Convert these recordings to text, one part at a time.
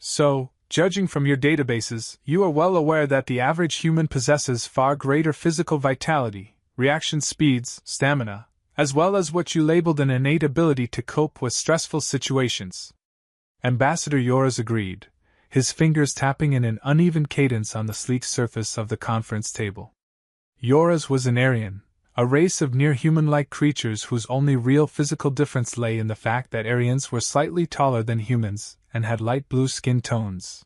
So, judging from your databases, you are well aware that the average human possesses far greater physical vitality, reaction speeds, stamina, as well as what you labeled an innate ability to cope with stressful situations. Ambassador Yoras agreed, his fingers tapping in an uneven cadence on the sleek surface of the conference table. Yoras was an Aryan, a race of near-human-like creatures whose only real physical difference lay in the fact that Aryans were slightly taller than humans and had light blue skin tones.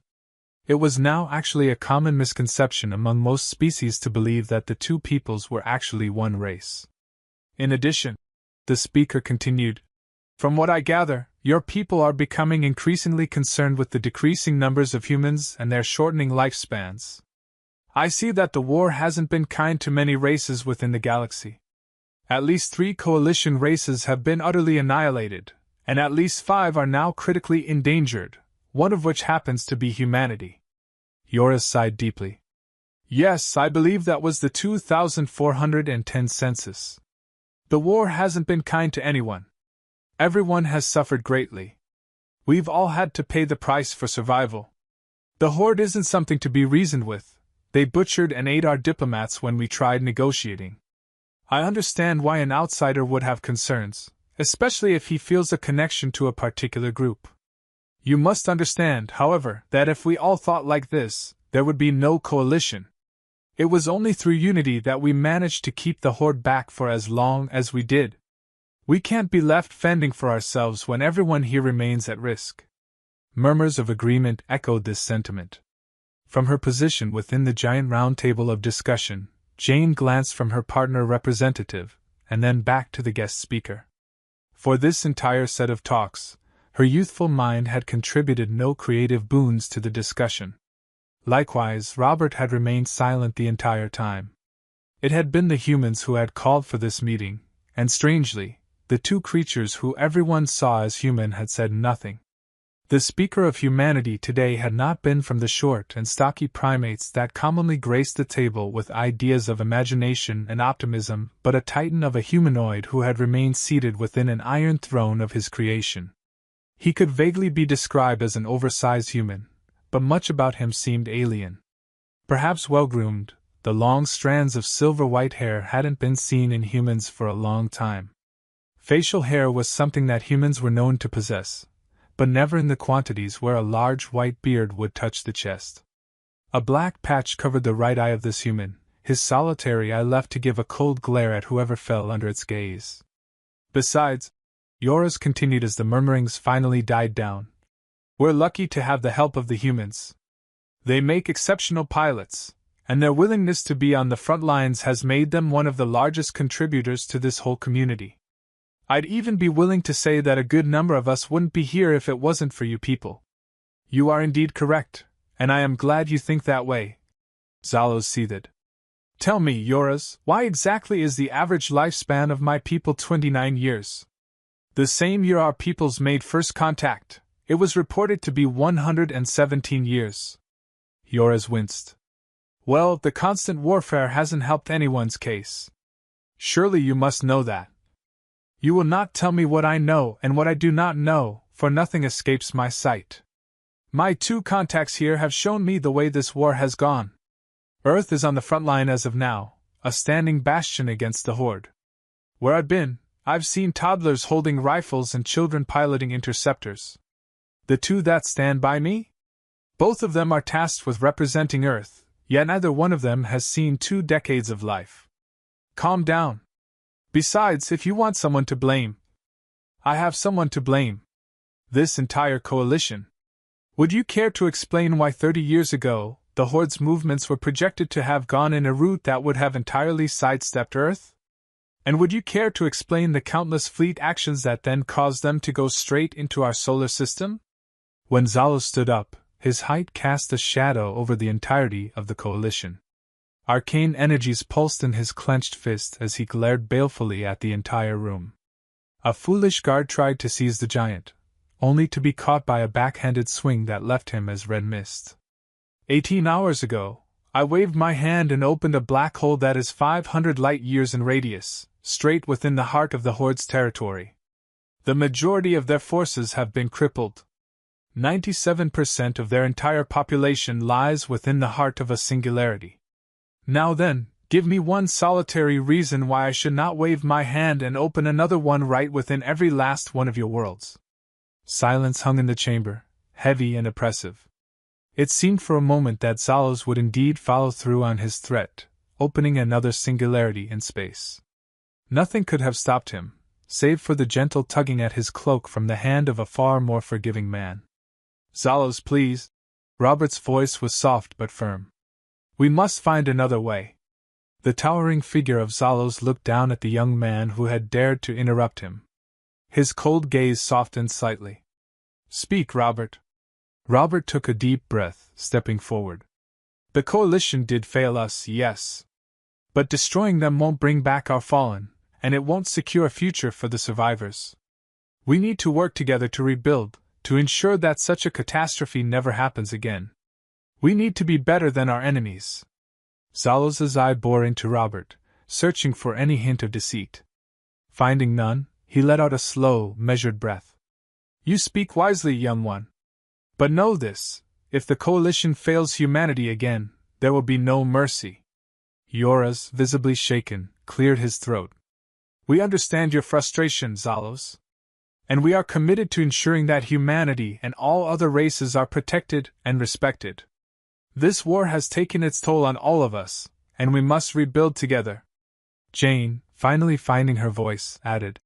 It was now actually a common misconception among most species to believe that the two peoples were actually one race. In addition, the speaker continued, "From what I gather, your people are becoming increasingly concerned with the decreasing numbers of humans and their shortening lifespans. I see that the war hasn't been kind to many races within the galaxy. At least 3 coalition races have been utterly annihilated, and at least 5 are now critically endangered, one of which happens to be humanity." Yoras sighed deeply. "Yes, I believe that was the 2410 census. The war hasn't been kind to anyone. Everyone has suffered greatly. We've all had to pay the price for survival. The Horde isn't something to be reasoned with. They butchered and ate our diplomats when we tried negotiating. I understand why an outsider would have concerns, especially if he feels a connection to a particular group. You must understand, however, that if we all thought like this, there would be no coalition. It was only through unity that we managed to keep the Horde back for as long as we did. We can't be left fending for ourselves when everyone here remains at risk." Murmurs of agreement echoed this sentiment. From her position within the giant round table of discussion, Jane glanced from her partner representative, and then back to the guest speaker. For this entire set of talks, her youthful mind had contributed no creative boons to the discussion. Likewise, Robert had remained silent the entire time. It had been the humans who had called for this meeting, and strangely, the 2 creatures who everyone saw as human had said nothing. The speaker of humanity today had not been from the short and stocky primates that commonly graced the table with ideas of imagination and optimism, but a titan of a humanoid who had remained seated within an iron throne of his creation. He could vaguely be described as an oversized human, but much about him seemed alien. Perhaps well-groomed, the long strands of silver-white hair hadn't been seen in humans for a long time. Facial hair was something that humans were known to possess, but never in the quantities where a large white beard would touch the chest. A black patch covered the right eye of this human, his solitary eye left to give a cold glare at whoever fell under its gaze. Besides, Yoras continued as the murmurings finally died down, "We're lucky to have the help of the humans. They make exceptional pilots, and their willingness to be on the front lines has made them one of the largest contributors to this whole community. I'd even be willing to say that a good number of us wouldn't be here if it wasn't for you people." "You are indeed correct, and I am glad you think that way." Zalos seethed. "Tell me, Yoras, why exactly is the average lifespan of my people 29 years? The same year our peoples made first contact, it was reported to be 117 years. Yoras winced. "Well, the constant warfare hasn't helped anyone's case. Surely you must know that." "You will not tell me what I know and what I do not know, for nothing escapes my sight. My 2 contacts here have shown me the way this war has gone. Earth is on the front line as of now, a standing bastion against the Horde. Where I've been, I've seen toddlers holding rifles and children piloting interceptors. The 2 that stand by me? Both of them are tasked with representing Earth, yet neither one of them has seen 2 decades of life. Calm down. Besides, if you want someone to blame, I have someone to blame. This entire coalition. Would you care to explain why 30 years ago, the Horde's movements were projected to have gone in a route that would have entirely sidestepped Earth? And would you care to explain the countless fleet actions that then caused them to go straight into our solar system?" When Zalos stood up, his height cast a shadow over the entirety of the coalition. Arcane energies pulsed in his clenched fist as he glared balefully at the entire room. A foolish guard tried to seize the giant, only to be caught by a backhanded swing that left him as red mist. 18 hours ago, I waved my hand and opened a black hole that is 500 light-years in radius, straight within the heart of the Horde's territory. The majority of their forces have been crippled. 97% of their entire population lies within the heart of a singularity. Now then, give me one solitary reason why I should not wave my hand and open another one right within every last one of your worlds. Silence hung in the chamber, heavy and oppressive. It seemed for a moment that Zalos would indeed follow through on his threat, opening another singularity in space. Nothing could have stopped him, save for the gentle tugging at his cloak from the hand of a far more forgiving man. Zalos, please. Robert's voice was soft but firm. We must find another way. The towering figure of Zalos looked down at the young man who had dared to interrupt him. His cold gaze softened slightly. Speak, Robert. Robert took a deep breath, stepping forward. The coalition did fail us, yes. But destroying them won't bring back our fallen, and it won't secure a future for the survivors. We need to work together to rebuild, to ensure that such a catastrophe never happens again. We need to be better than our enemies. Zalos' eye bored into Robert, searching for any hint of deceit. Finding none, he let out a slow, measured breath. You speak wisely, young one. But know this, if the coalition fails humanity again, there will be no mercy. Yoras, visibly shaken, cleared his throat. We understand your frustration, Zalos. And we are committed to ensuring that humanity and all other races are protected and respected. This war has taken its toll on all of us, and we must rebuild together. Jane, finally finding her voice, added,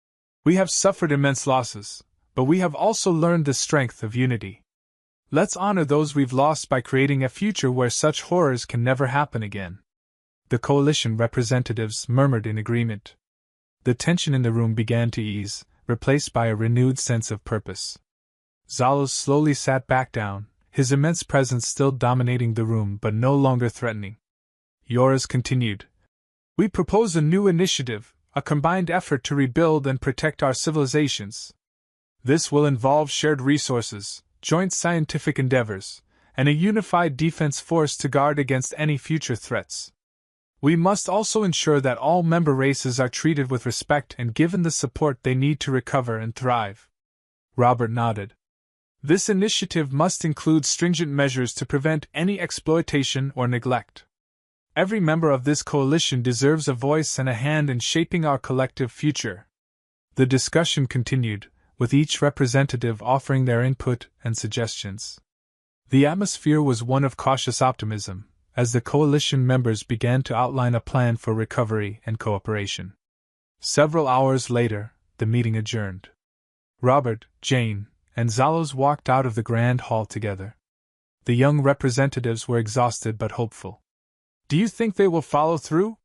We have suffered immense losses, but we have also learned the strength of unity. Let's honor those we've lost by creating a future where such horrors can never happen again. The coalition representatives murmured in agreement. The tension in the room began to ease, replaced by a renewed sense of purpose. Zalos slowly sat back down, his immense presence still dominating the room but no longer threatening. Yoras continued. We propose a new initiative, a combined effort to rebuild and protect our civilizations. This will involve shared resources, joint scientific endeavors, and a unified defense force to guard against any future threats. We must also ensure that all member races are treated with respect and given the support they need to recover and thrive. Robert nodded. This initiative must include stringent measures to prevent any exploitation or neglect. Every member of this coalition deserves a voice and a hand in shaping our collective future. The discussion continued, with each representative offering their input and suggestions. The atmosphere was one of cautious optimism, as the coalition members began to outline a plan for recovery and cooperation. Several hours later, the meeting adjourned. Robert, Jane, and Zalos walked out of the grand hall together. The young representatives were exhausted but hopeful. Do you think they will follow through?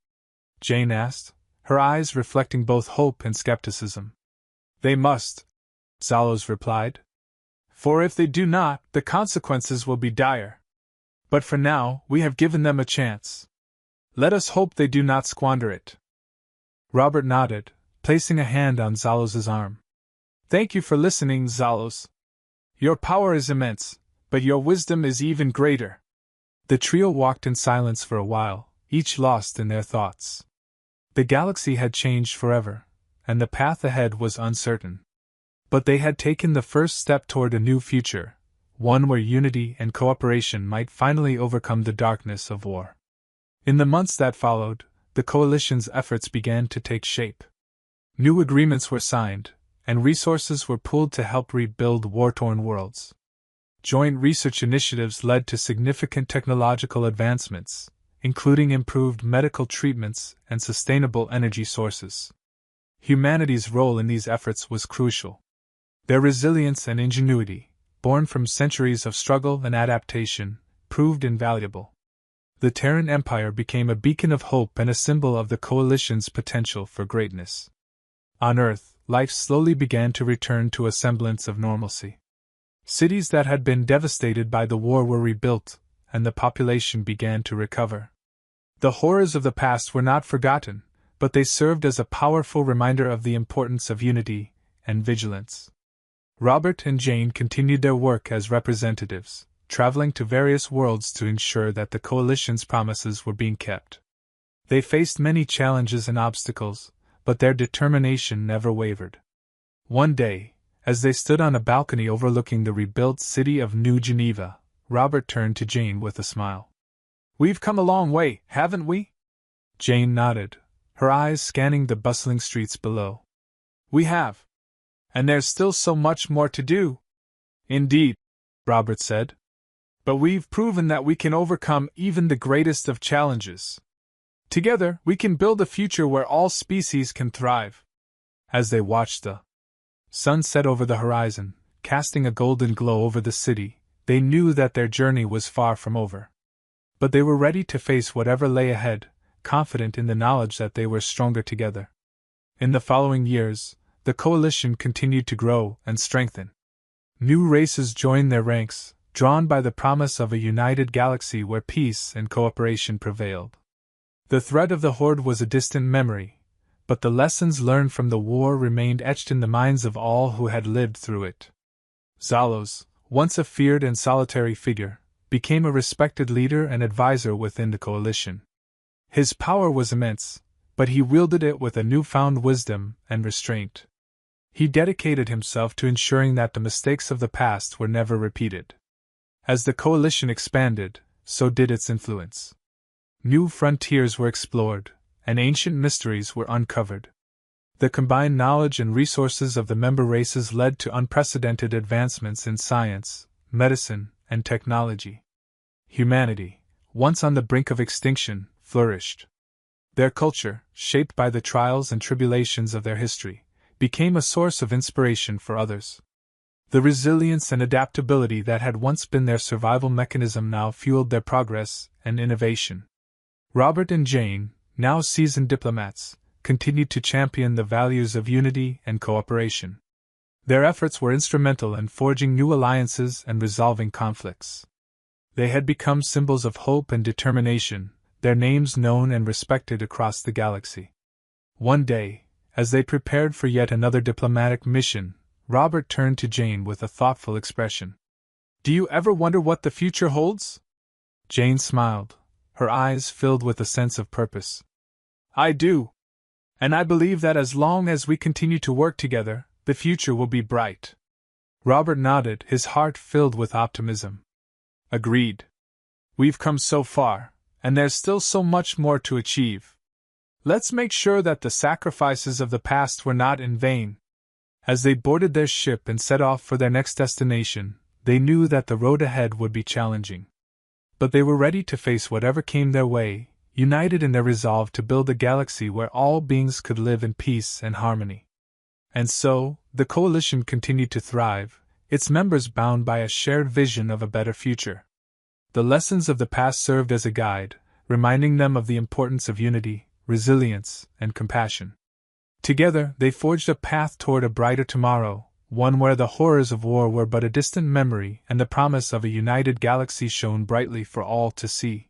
Jane asked, her eyes reflecting both hope and skepticism. They must, Zalos replied. For if they do not, the consequences will be dire. But for now, we have given them a chance. Let us hope they do not squander it. Robert nodded, placing a hand on Zalos' arm. Thank you for listening, Zalos. Your power is immense, but your wisdom is even greater. The trio walked in silence for a while, each lost in their thoughts. The galaxy had changed forever, and the path ahead was uncertain. But they had taken the first step toward a new future, one where unity and cooperation might finally overcome the darkness of war. In the months that followed, the coalition's efforts began to take shape. New agreements were signed, and resources were pooled to help rebuild war-torn worlds. Joint research initiatives led to significant technological advancements, including improved medical treatments and sustainable energy sources. Humanity's role in these efforts was crucial. Their resilience and ingenuity, born from centuries of struggle and adaptation, proved invaluable. The Terran Empire became a beacon of hope and a symbol of the coalition's potential for greatness. On Earth, life slowly began to return to a semblance of normalcy. Cities that had been devastated by the war were rebuilt, and the population began to recover. The horrors of the past were not forgotten, but they served as a powerful reminder of the importance of unity and vigilance. Robert and Jane continued their work as representatives, traveling to various worlds to ensure that the coalition's promises were being kept. They faced many challenges and obstacles, but their determination never wavered. One day, As they stood on a balcony overlooking the rebuilt city of New Geneva, Robert turned to Jane with a smile. "We've come a long way, haven't we?" Jane nodded, her eyes scanning the bustling streets below. "We have. And there's still so much more to do." "Indeed," Robert said. "But we've proven that we can overcome even the greatest of challenges. Together, we can build a future where all species can thrive." As they watched the sun set over the horizon, casting a golden glow over the city, they knew that their journey was far from over. But they were ready to face whatever lay ahead, confident in the knowledge that they were stronger together. In the following years, the coalition continued to grow and strengthen. New races joined their ranks, drawn by the promise of a united galaxy where peace and cooperation prevailed. The threat of the Horde was a distant memory, but the lessons learned from the war remained etched in the minds of all who had lived through it. Zalos, once a feared and solitary figure, became a respected leader and advisor within the coalition. His power was immense, but he wielded it with a newfound wisdom and restraint. He dedicated himself to ensuring that the mistakes of the past were never repeated. As the coalition expanded, so did its influence. New frontiers were explored, and ancient mysteries were uncovered. The combined knowledge and resources of the member races led to unprecedented advancements in science, medicine, and technology. Humanity, once on the brink of extinction, flourished. Their culture, shaped by the trials and tribulations of their history, became a source of inspiration for others. The resilience and adaptability that had once been their survival mechanism now fueled their progress and innovation. Robert and Jane, now seasoned diplomats, continued to champion the values of unity and cooperation. Their efforts were instrumental in forging new alliances and resolving conflicts. They had become symbols of hope and determination, their names known and respected across the galaxy. One day, as they prepared for yet another diplomatic mission, Robert turned to Jane with a thoughtful expression. "Do you ever wonder what the future holds?" Jane smiled, her eyes filled with a sense of purpose. "I do. And I believe that as long as we continue to work together, the future will be bright." Robert nodded, his heart filled with optimism. "Agreed. We've come so far, and there's still so much more to achieve. Let's make sure that the sacrifices of the past were not in vain." As they boarded their ship and set off for their next destination, they knew that the road ahead would be challenging. But they were ready to face whatever came their way, united in their resolve to build a galaxy where all beings could live in peace and harmony. And so, the coalition continued to thrive, its members bound by a shared vision of a better future. The lessons of the past served as a guide, reminding them of the importance of unity, resilience, and compassion. Together, they forged a path toward a brighter tomorrow, one where the horrors of war were but a distant memory and the promise of a united galaxy shone brightly for all to see.